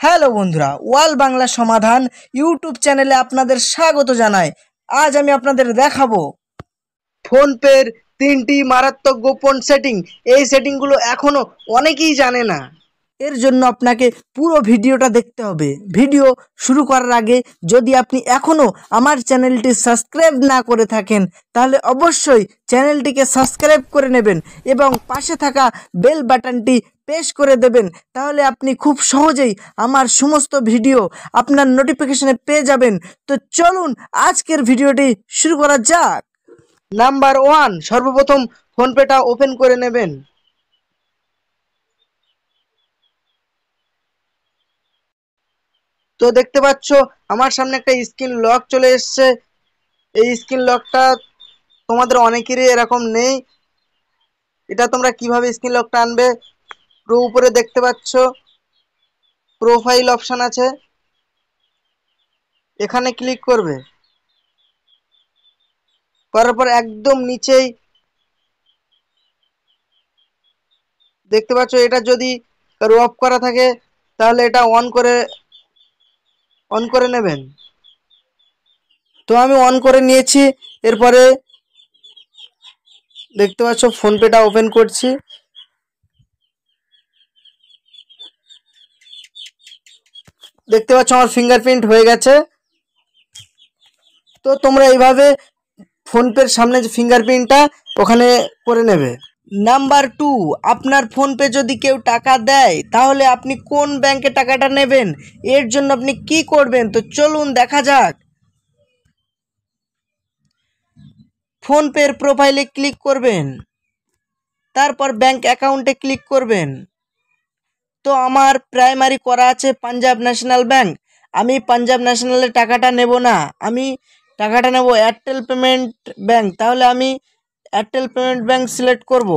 Hello বন্ধুরা, ওয়াল বাংলা সমাধান YouTube চ্যানেলে আপনাদের স্বাগত জানাই। আজ আমি আপনাদের দেখাবো ফোনপের 3টি মারাত্মক গোপন সেটিং। এই সেটিংগুলো এখনো অনেকেই জানে না। এর জন্য আপনাকে পুরো ভিডিওটা দেখতে হবে। ভিডিও শুরু করার আগে যদি আপনি এখনও আমার চ্যানেলটি সাবস্ক্রাইব না করে থাকেন তাহলে অবশ্যই চ্যানেলটিকে সাবস্ক্রাইব করে নেবেন এবং পাশে থাকা বেল বাটনটি প্রেস করে দেবেন। তাহলে আপনি খুব সহজেই আমার সমস্ত ভিডিও আপনার নোটিফিকেশনে পেয়ে যাবেন। তো চলুন আজকের ভিডিওটি শুরু করা যাক। নাম্বার 1, সর্বপ্রথম ফোনপেটা ওপেন করে নেবেন। তো দেখতে পাচ্ছ আমার সামনে একটা স্ক্রিন লক চলে এসছে। এই স্ক্রিন লকটা তোমাদের অনেকেরই এরকম নেই। এটা তোমরা কিভাবে স্ক্রিন লকটা আনবে, উপরে দেখতে পাচ্ছ প্রোফাইল অপশন আছে, এখানে ক্লিক করবে। করার পর একদম নিচেই দেখতে পাচ্ছ এটা যদি কারো অফ করা থাকে তাহলে এটা অন করে নেবেন। তো আমি অন করে নিয়েছি। এরপরে দেখতে পাচ্ছ ফোনপেটা ওপেন করছি। দেখতে পাচ্ছ আমার ফিঙ্গারপ্রিন্ট হয়ে গেছে। তো তোমরা এইভাবে ফোনপের সামনে যে ফিঙ্গারপ্রিন্টটা ওখানে করে নেবে। নাম্বার 2, আপনার ফোনপে যদি কেউ টাকা দেয় তাহলে আপনি কোন ব্যাংকে টাকাটা নেবেন, এর জন্য আপনি কি করবেন তো চলুন দেখা যাক। ফোনপের প্রোফাইলে ক্লিক করবেন, তারপর ব্যাংক অ্যাকাউন্টে ক্লিক করবেন। তো আমার প্রাইমারি করা আছে পাঞ্জাব ন্যাশনাল ব্যাংক। আমি পাঞ্জাব ন্যাশনালে টাকাটা নেব না, আমি টাকাটা নেব এয়ারটেল পেমেন্ট ব্যাংক। তাহলে আমি এয়ারটেল পেমেন্ট ব্যাংক সিলেক্ট করব।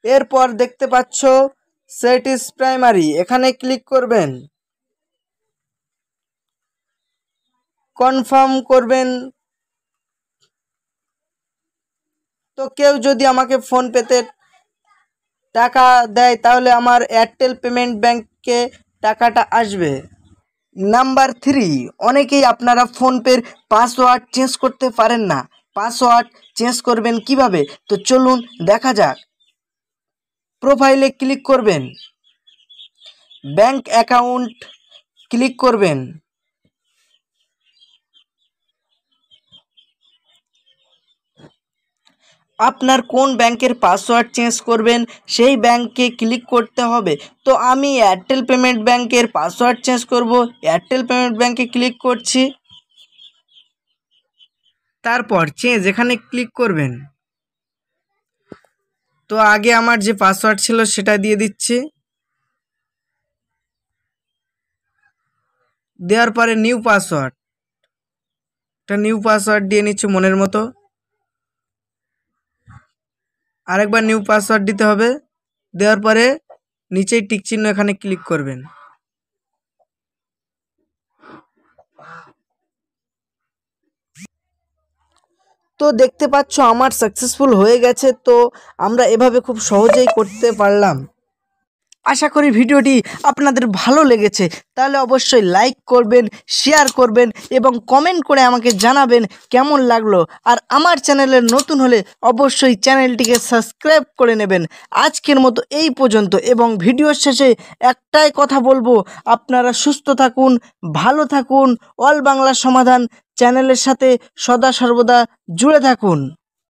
এরপর দেখতে পাচ্ছ সেট ইজ প্রাইমারি, এখানে ক্লিক করবেন, কনফার্ম করবেন। তো কেউ যদি আমাকে ফোনপেতে টাকা দেয় তাহলে আমার এয়ারটেল পেমেন্ট ব্যাংকে টাকাটা আসবে। নাম্বার 3, অনেকেই আপনারা ফোনপের পাসওয়ার্ড চেঞ্জ করতে পারেন না। পাসওয়ার্ড চেঞ্জ করবেন কিভাবে তো চলুন দেখা যাক। প্রোফাইলে ক্লিক করবেন, ব্যাংক অ্যাকাউন্ট ক্লিক করবেন। আপনার কোন ব্যাংকের পাসওয়ার্ড চেঞ্জ করবেন সেই ব্যাংকে ক্লিক করতে হবে। তো আমি এয়ারটেল পেমেন্ট ব্যাংকের পাসওয়ার্ড চেঞ্জ করব, এয়ারটেল পেমেন্ট ব্যাংকে ক্লিক করছি। তারপর চেঞ্জ এখানে ক্লিক করবেন। তো আগে আমার যে পাসওয়ার্ড ছিল সেটা দিয়ে দিচ্ছি। দেওয়ার পরে নিউ পাসওয়ার্ড, একটা নিউ পাসওয়ার্ড দিয়ে নিচ্ছি মনের মতো। আরেকবার নিউ পাসওয়ার্ড দিতে হবে। দেওয়ার পরে নিচেই টিক চিহ্ন এখানে ক্লিক করবেন। তো দেখতে পাচ্ছ আমার সাকসেসফুল হয়ে গেছে। তো আমরা এভাবে খুব সহজেই করতে পারলাম। আশা করি ভিডিওটি আপনাদের ভালো লেগেছে। তাহলে অবশ্যই লাইক করবেন, শেয়ার করবেন এবং কমেন্ট করে আমাকে জানাবেন কেমন লাগলো। আর আমার চ্যানেলে নতুন হলে অবশ্যই চ্যানেলটিকে সাবস্ক্রাইব করে নেবেন। আজকের মতো এই পর্যন্ত এবং ভিডিওর শেষে একটাই কথা বলবো, আপনারা সুস্থ থাকুন, ভালো থাকুন, অল বাংলা সমাধান চ্যানেলের সাথে সদা সর্বদা জুড়ে থাকুন।